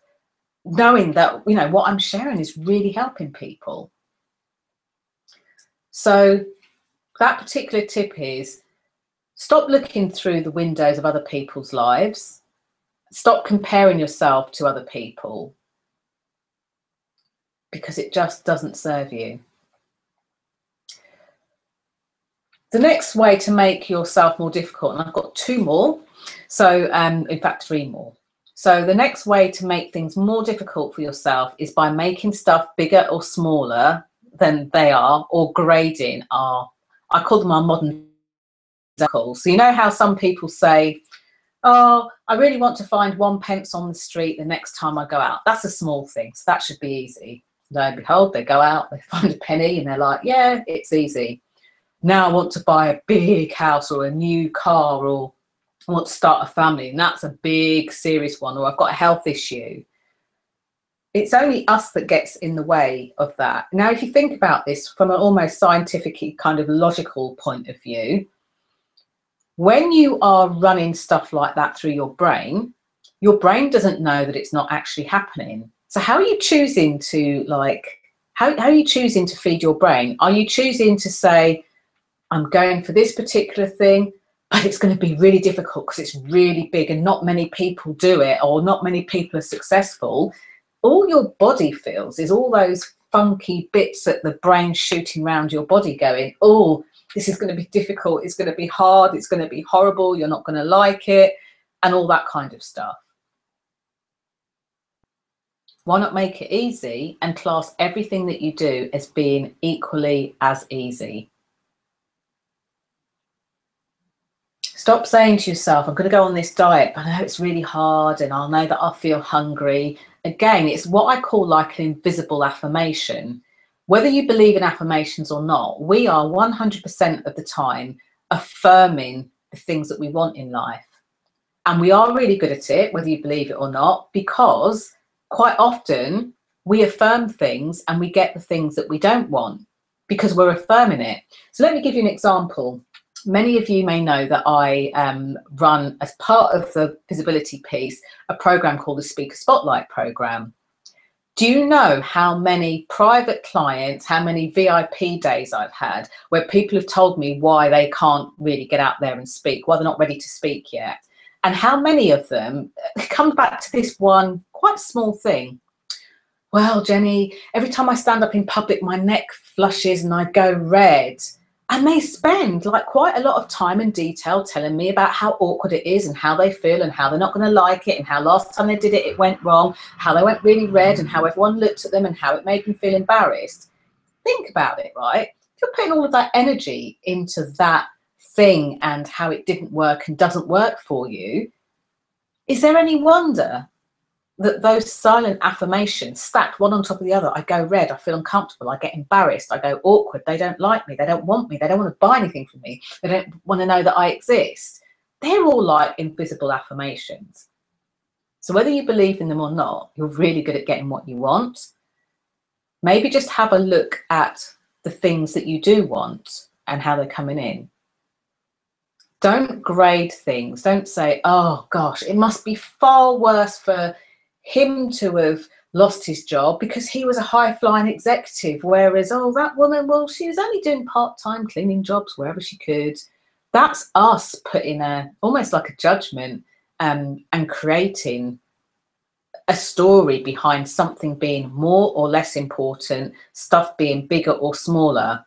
A: knowing that, what I'm sharing is really helping people. So that particular tip is, stop looking through the windows of other people's lives. Stop comparing yourself to other people, because it just doesn't serve you. The next way to make yourself more difficult, and I've got 2 more, so in fact 3 more. So the next way to make things more difficult for yourself is by making stuff bigger or smaller than they are, or grading I call them our modern circles. So how some people say, oh, I really want to find 1 pence on the street the next time I go out. That's a small thing, so that should be easy. Lo and behold, they go out, they find a penny, and they're like, yeah, it's easy. Now I want to buy a big house or a new car, or I want to start a family, and that's a big, serious one, or I've got a health issue. It's only us that gets in the way of that. Now, if you think about this from an almost scientific kind of logical point of view, when you are running stuff like that through your brain doesn't know that it's not actually happening. So how are you choosing to how are you choosing to feed your brain? Are you choosing to say, I'm going for this particular thing, but it's going to be really difficult because it's really big and not many people do it, or not many people are successful? All your body feels is all those funky bits at the brain shooting around your body going, oh, this is going to be difficult, it's going to be hard, it's going to be horrible, you're not going to like it, and all that kind of stuff. Why not make it easy and class everything that you do as being equally as easy? Stop saying to yourself, I'm going to go on this diet, but I know it's really hard, and I'll know that I'll feel hungry. Again, it's what I call like an invisible affirmation. Whether you believe in affirmations or not, we are 100% of the time affirming the things that we want in life. And we are really good at it, whether you believe it or not, because quite often we affirm things and we get the things that we don't want because we're affirming it. So let me give you an example. Many of you may know that I run, as part of the visibility piece, a program called the Speaker Spotlight program. Do you know how many private clients, how many VIP days I've had where people have told me why they can't really get out there and speak, why they're not ready to speak yet? And how many of them come back to this one quite small thing. Well, Jenny, every time I stand up in public, my neck flushes and I go red. And they spend like quite a lot of time and detail telling me about how awkward it is and how they feel and how they're not going to like it and how last time they did it, it went wrong, how they went really red and how everyone looked at them and how it made them feel embarrassed. Think about it, right? If you're putting all of that energy into that thing and how it didn't work and doesn't work for you, is there any wonder that those silent affirmations stacked one on top of the other? I go red, I feel uncomfortable, I get embarrassed, I go awkward, they don't like me, they don't want me, they don't want to buy anything from me, they don't want to know that I exist. They're all like invisible affirmations. So whether you believe in them or not, you're really good at getting what you want. Maybe just have a look at the things that you do want and how they're coming in. Don't grade things. Don't say, oh gosh, it must be far worse for him to have lost his job because he was a high-flying executive, whereas, oh, that woman, well, she was only doing part-time cleaning jobs wherever she could. That's us putting almost like a judgment and creating a story behind something being more or less important, stuff being bigger or smaller.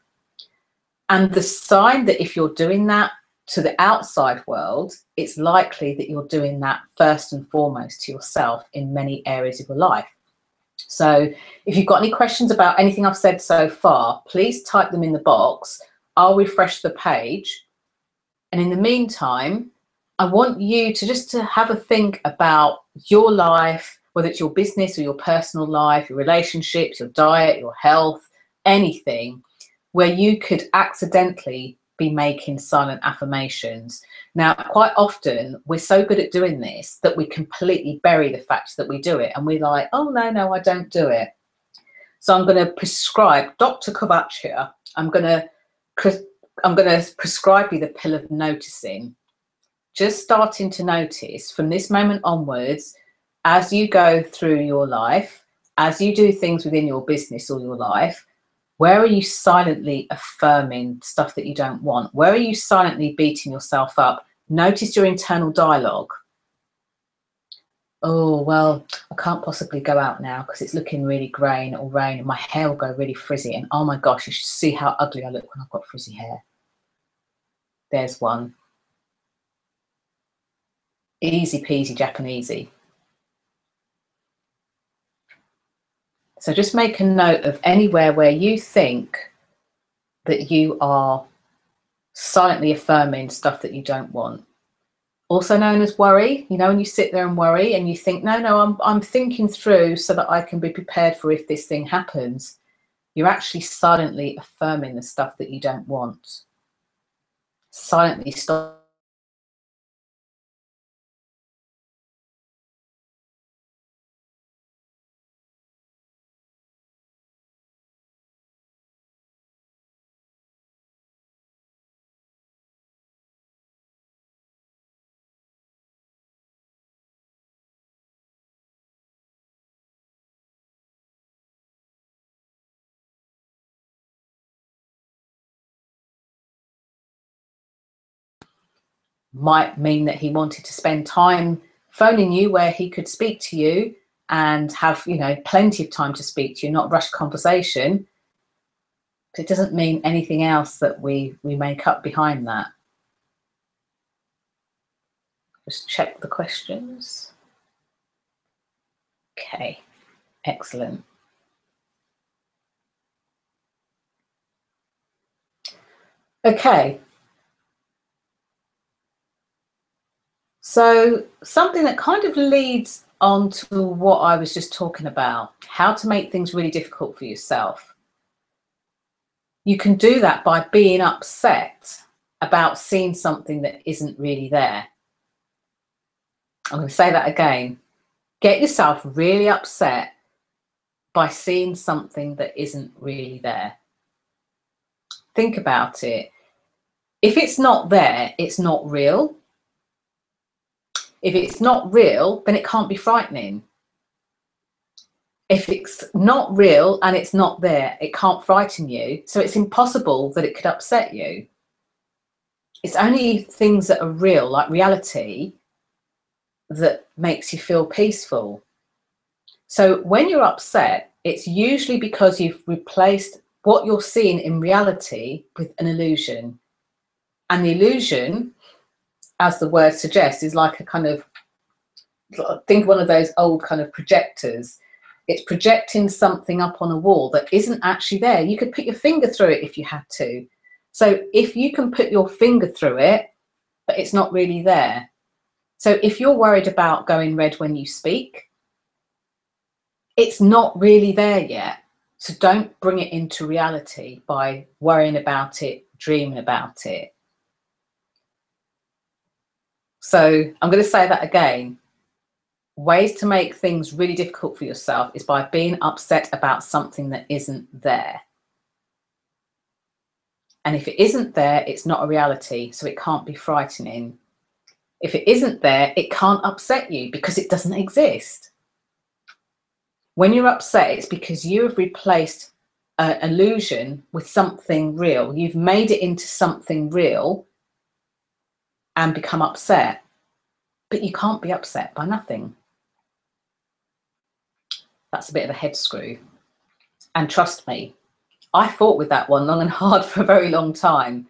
A: And the sign that if you're doing that to the outside world, it's likely that you're doing that first and foremost to yourself in many areas of your life. So if you've got any questions about anything I've said so far, please type them in the box. I'll refresh the page. And in the meantime, I want you to just to have a think about your life, whether it's your business or your personal life, your relationships, your diet, your health, anything, where you could accidentally be making silent affirmations. Now, quite often we're so good at doing this that we completely bury the fact that we do it, and we're like, oh no, I don't do it. So I'm going to prescribe, Dr. Kovacs here, I'm going to prescribe you the pill of noticing. Just starting to notice from this moment onwards, as you go through your life, as you do things within your business or your life, where are you silently affirming stuff that you don't want? Where are you silently beating yourself up? Notice your internal dialogue. Oh, well, I can't possibly go out now because it's looking really grey and it'll rain and my hair will go really frizzy. And oh my gosh, you should see how ugly I look when I've got frizzy hair. There's one. Easy peasy Japanesey. So just make a note of anywhere where you think that you are silently affirming stuff that you don't want. Also known as worry. You know, when you sit there and worry and you think, no, I'm thinking through so that I can be prepared for if this thing happens. You're actually silently affirming the stuff that you don't want. Silently stop. Might mean that he wanted to spend time phoning you where he could speak to you and have, you know, plenty of time to speak to you, not rush conversation. But it doesn't mean anything else that we make up behind that. Just check the questions. Okay, excellent. Okay. So something that kind of leads on to what I was just talking about, how to make things really difficult for yourself. You can do that by being upset about seeing something that isn't really there. I'm going to say that again. Get yourself really upset by seeing something that isn't really there. Think about it. If it's not there, it's not real. If it's not real, then it can't be frightening. If it's not real and it's not there, it can't frighten you. So it's impossible that it could upset you. It's only things that are real, like reality, that makes you feel peaceful. So when you're upset, it's usually because you've replaced what you're seeing in reality with an illusion. And the illusion, as the word suggests, is like a kind of, think of one of those old kind of projectors. It's projecting something up on a wall that isn't actually there. You could put your finger through it if you had to. So if you can put your finger through it, but it's not really there. So if you're worried about going red when you speak, it's not really there yet. So don't bring it into reality by worrying about it, dreaming about it. So I'm going to say that again. Ways to make things really difficult for yourself is by being upset about something that isn't there. And if it isn't there, it's not a reality, so it can't be frightening. If it isn't there, it can't upset you because it doesn't exist. When you're upset, it's because you have replaced an illusion with something real. You've made it into something real and become upset. But you can't be upset by nothing. That's a bit of a head screw. And trust me, I fought with that one long and hard for a very long time.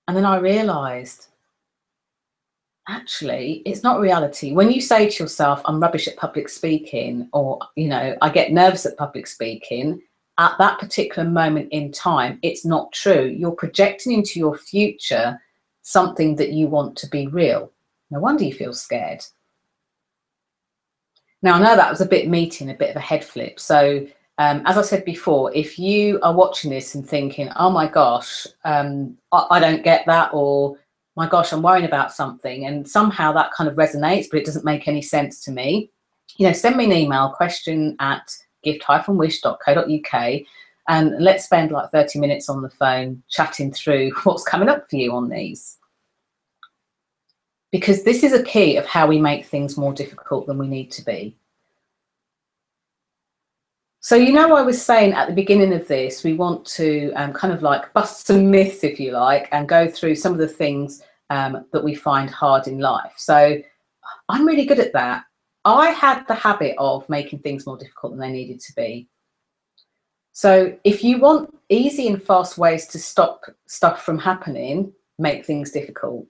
A: And then I realised, actually, it's not reality. When you say to yourself, I'm rubbish at public speaking, or, you know, I get nervous at public speaking, at that particular moment in time, it's not true. You're projecting into your future something that you want to be real. No wonder you feel scared. Now, I know that was a bit meaty and a bit of a head flip. So as I said before, if you are watching this and thinking, oh my gosh, I don't get that, or my gosh, I'm worrying about something, and somehow that kind of resonates, but it doesn't make any sense to me, you know, send me an email, question@gift-wish.co.uk, and let's spend like 30 minutes on the phone chatting through what's coming up for you on these. Because this is a key of how we make things more difficult than we need to be. So, you know, I was saying at the beginning of this, we want to kind of like bust some myths, if you like, and go through some of the things that we find hard in life. So I'm really good at that. I had the habit of making things more difficult than they needed to be. So if you want easy and fast ways to stop stuff from happening, make things difficult.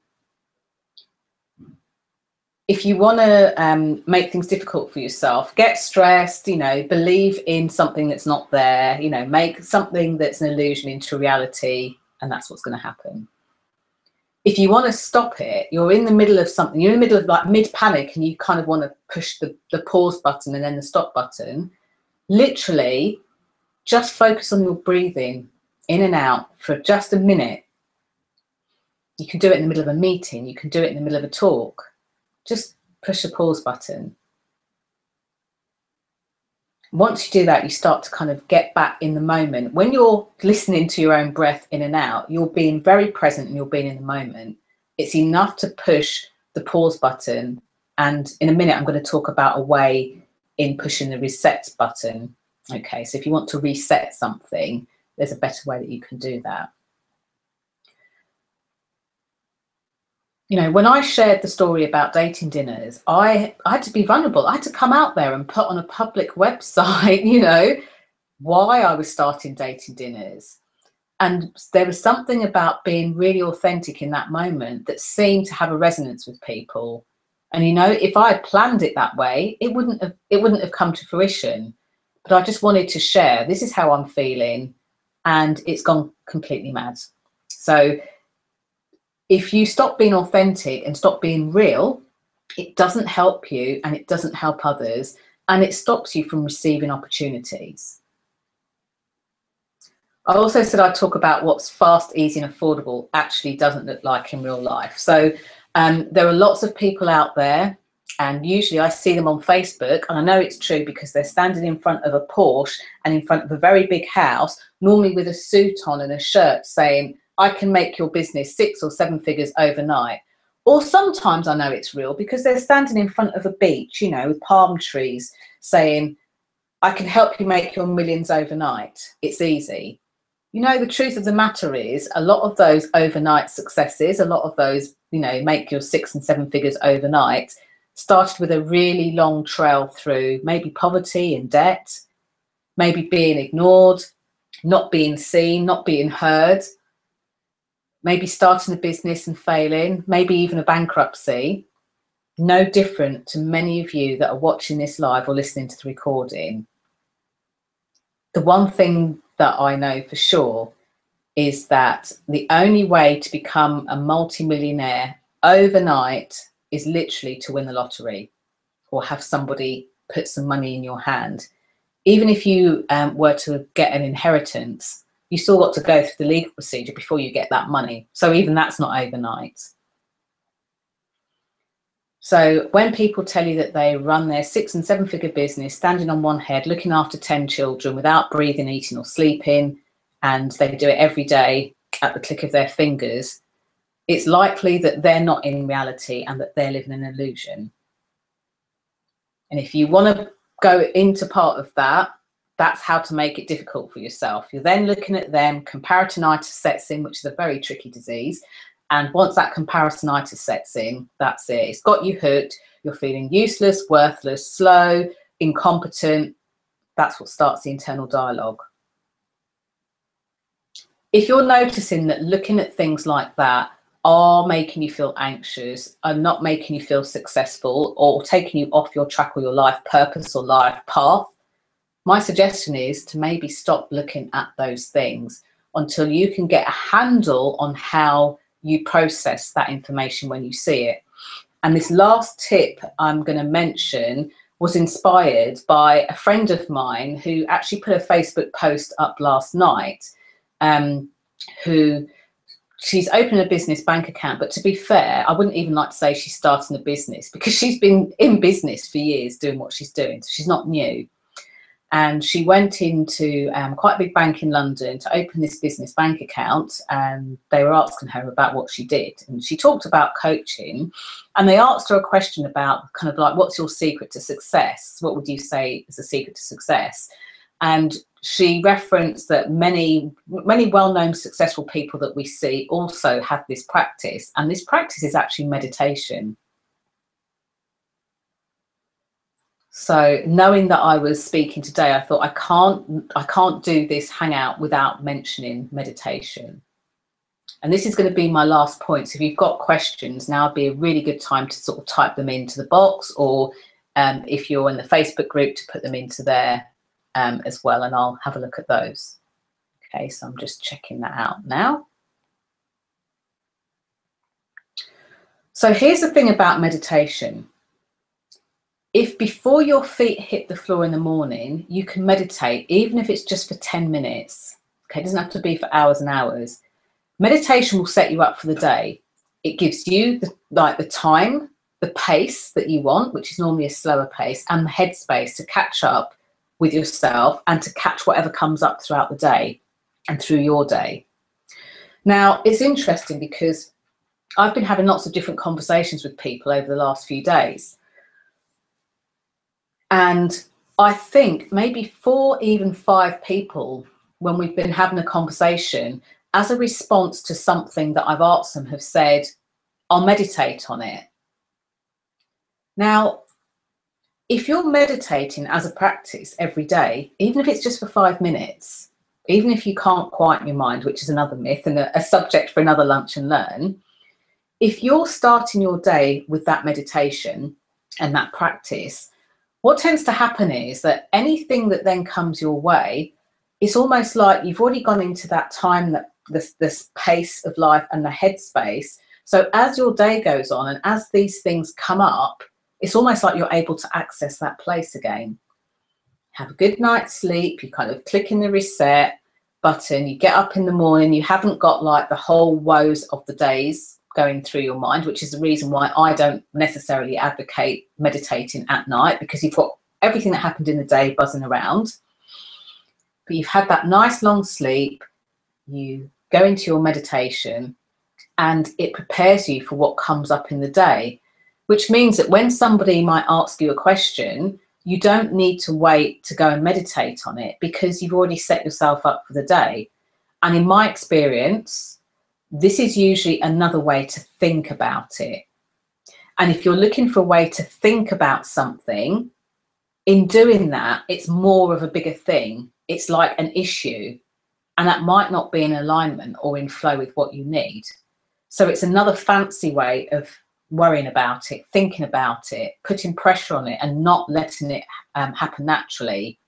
A: If you want to make things difficult for yourself, get stressed, you know, believe in something that's not there, you know, make something that's an illusion into reality, and that's what's going to happen. If you want to stop it, you're in the middle of something, you're in the middle of like mid-panic and you kind of want to push the pause button and then the stop button, literally just focus on your breathing in and out for just a minute. You can do it in the middle of a meeting, you can do it in the middle of a talk. Just push the pause button. Once you do that, you start to kind of get back in the moment. When you're listening to your own breath in and out, you're being very present and you're being in the moment. It's enough to push the pause button. And in a minute, I'm going to talk about a way in pushing the reset button. Okay, so if you want to reset something, there's a better way that you can do that. You know, when I shared the story about dating dinners, I had to be vulnerable. I had to come out there and put on a public website, you know, why I was starting dating dinners. And there was something about being really authentic in that moment that seemed to have a resonance with people. And, you know, if I had planned it that way, it wouldn't have come to fruition. But I just wanted to share, this is how I'm feeling, and it's gone completely mad. So if you stop being authentic and stop being real, it doesn't help you and it doesn't help others, and it stops you from receiving opportunities. I also said I'd talk about what's fast, easy and affordable actually doesn't look like in real life. So there are lots of people out there, and usually I see them on Facebook, and I know it's true because they're standing in front of a Porsche and in front of a very big house, normally with a suit on and a shirt saying, I can make your business 6 or 7 figures overnight. Or sometimes I know it's real because they're standing in front of a beach, you know, with palm trees saying, I can help you make your millions overnight. It's easy. You know, the truth of the matter is a lot of those overnight successes, a lot of those, you know, make your 6 and 7 figures overnight, started with a really long trail through maybe poverty and debt, maybe being ignored, not being seen, not being heard, maybe starting a business and failing, maybe even a bankruptcy. No different to many of you that are watching this live or listening to the recording. The one thing that I know for sure is that the only way to become a multimillionaire overnight is literally to win the lottery or have somebody put some money in your hand. Even if you were to get an inheritance, you still got to go through the legal procedure before you get that money. So even that's not overnight. So when people tell you that they run their 6 and 7 figure business, standing on one head, looking after 10 children without breathing, eating or sleeping, and they do it every day at the click of their fingers, it's likely that they're not in reality and that they're living an illusion. And if you want to go into part of that, that's how to make it difficult for yourself. You're then looking at them, comparisonitis sets in, which is a very tricky disease. And once that comparisonitis sets in, that's it. It's got you hooked. You're feeling useless, worthless, slow, incompetent. That's what starts the internal dialogue. If you're noticing that looking at things like that are making you feel anxious, are not making you feel successful, or taking you off your track or your life purpose or life path, my suggestion is to maybe stop looking at those things until you can get a handle on how you process that information when you see it. And this last tip I'm going to mention was inspired by a friend of mine who actually put a Facebook post up last night, who she's opened a business bank account, but to be fair, I wouldn't even like to say she's starting a business because she's been in business for years doing what she's doing, so she's not new. And she went into quite a big bank in London to open this business bank account, and they were asking her about what she did. And she talked about coaching, and they asked her a question about kind of like, what's your secret to success? What would you say is the secret to success? And she referenced that many well-known successful people that we see also have this practice, and this practice is actually meditation. So knowing that I was speaking today, I thought I can't do this hangout without mentioning meditation. And this is going to be my last point. So if you've got questions, now would be a really good time to sort of type them into the box, or if you're in the Facebook group, to put them into there as well, and I'll have a look at those. Okay, so I'm just checking that out now. So here's the thing about meditation. If before your feet hit the floor in the morning, you can meditate, even if it's just for 10 minutes, okay, it doesn't have to be for hours and hours. Meditation will set you up for the day. It gives you the time, the pace that you want, which is normally a slower pace, and the headspace to catch up with yourself and to catch whatever comes up throughout the day and through your day. Now, it's interesting because I've been having lots of different conversations with people over the last few days. And I think maybe 4, even 5 people, when we've been having a conversation, as a response to something that I've asked them, have said, I'll meditate on it. Now, if you're meditating as a practice every day, even if it's just for 5 minutes, even if you can't quieten your mind, which is another myth and a subject for another lunch and learn, if you're starting your day with that meditation and that practice, what tends to happen is that anything that then comes your way, it's almost like you've already gone into that time, that this pace of life and the headspace. So as your day goes on and as these things come up, it's almost like you're able to access that place again. Have a good night's sleep, you kind of click in the reset button, you get up in the morning, you haven't got like the whole woes of the days going through your mind, which is the reason why I don't necessarily advocate meditating at night, because you've got everything that happened in the day buzzing around. But you've had that nice long sleep, you go into your meditation, and it prepares you for what comes up in the day, which means that when somebody might ask you a question, you don't need to wait to go and meditate on it, because you've already set yourself up for the day. And in my experience, this is usually another way to think about it. And if you're looking for a way to think about something, in doing that, it's more of a bigger thing. It's like an issue, and that might not be in alignment or in flow with what you need. So it's another fancy way of worrying about it, thinking about it, putting pressure on it, and not letting it happen naturally.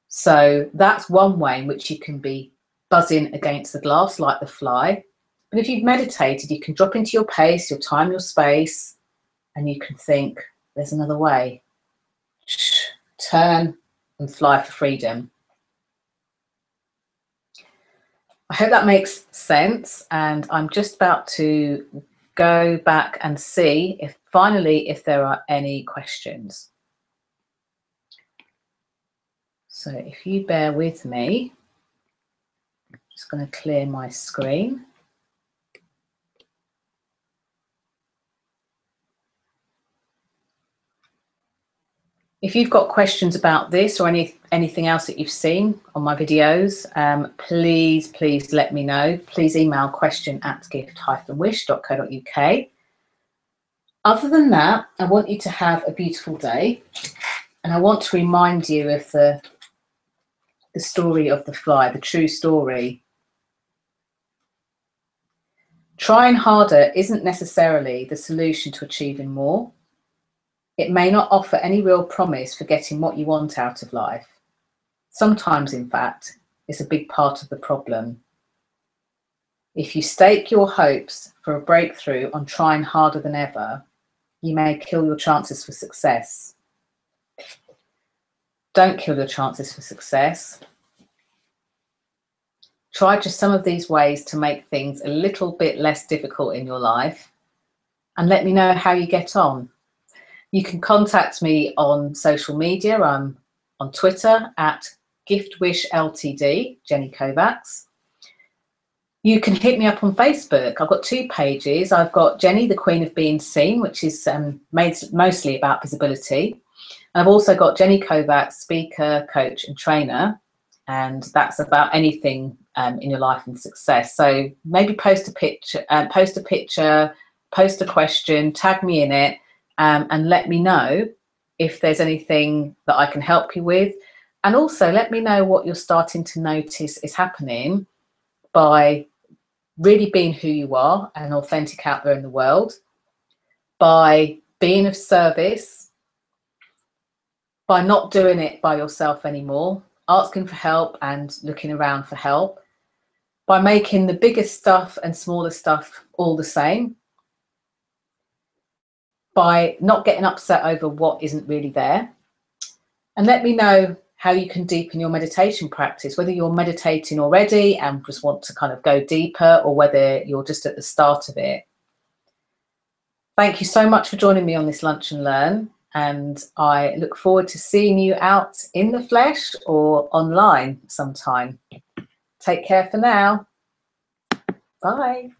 A: So that's one way in which you can be buzzing against the glass like the fly. But if you've meditated, you can drop into your pace, your time, your space, and you can think, there's another way. Turn and fly for freedom. I hope that makes sense, and I'm just about to go back and see if finally if there are any questions. So if you bear with me, I'm just going to clear my screen. If you've got questions about this or anything else that you've seen on my videos, please let me know. Please email question@gift-wish.co.uk. Other than that, I want you to have a beautiful day, and I want to remind you of the story of the fly, the true story. Trying harder isn't necessarily the solution to achieving more. It may not offer any real promise for getting what you want out of life. Sometimes, in fact, it's a big part of the problem. If you stake your hopes for a breakthrough on trying harder than ever, you may kill your chances for success. Don't kill your chances for success. Try just some of these ways to make things a little bit less difficult in your life, and let me know how you get on. You can contact me on social media. I'm on Twitter @GiftWishLTD, Jenny Kovacs. You can hit me up on Facebook. I've got 2 pages. I've got Jenny, the Queen of Being Seen, which is mostly about visibility. And I've also got Jenny Kovacs, speaker, coach and trainer. And that's about anything in your life and success. So maybe post a picture, post a question, tag me in it, and let me know if there's anything that I can help you with. And also let me know what you're starting to notice is happening by really being who you are and authentic out there in the world, by being of service, by not doing it by yourself anymore, asking for help and looking around for help, by making the bigger stuff and smaller stuff all the same, by not getting upset over what isn't really there. And let me know how you can deepen your meditation practice, whether you're meditating already and just want to kind of go deeper, or whether you're just at the start of it. Thank you so much for joining me on this Lunch and Learn, and I look forward to seeing you out in the flesh or online sometime. Take care for now. Bye.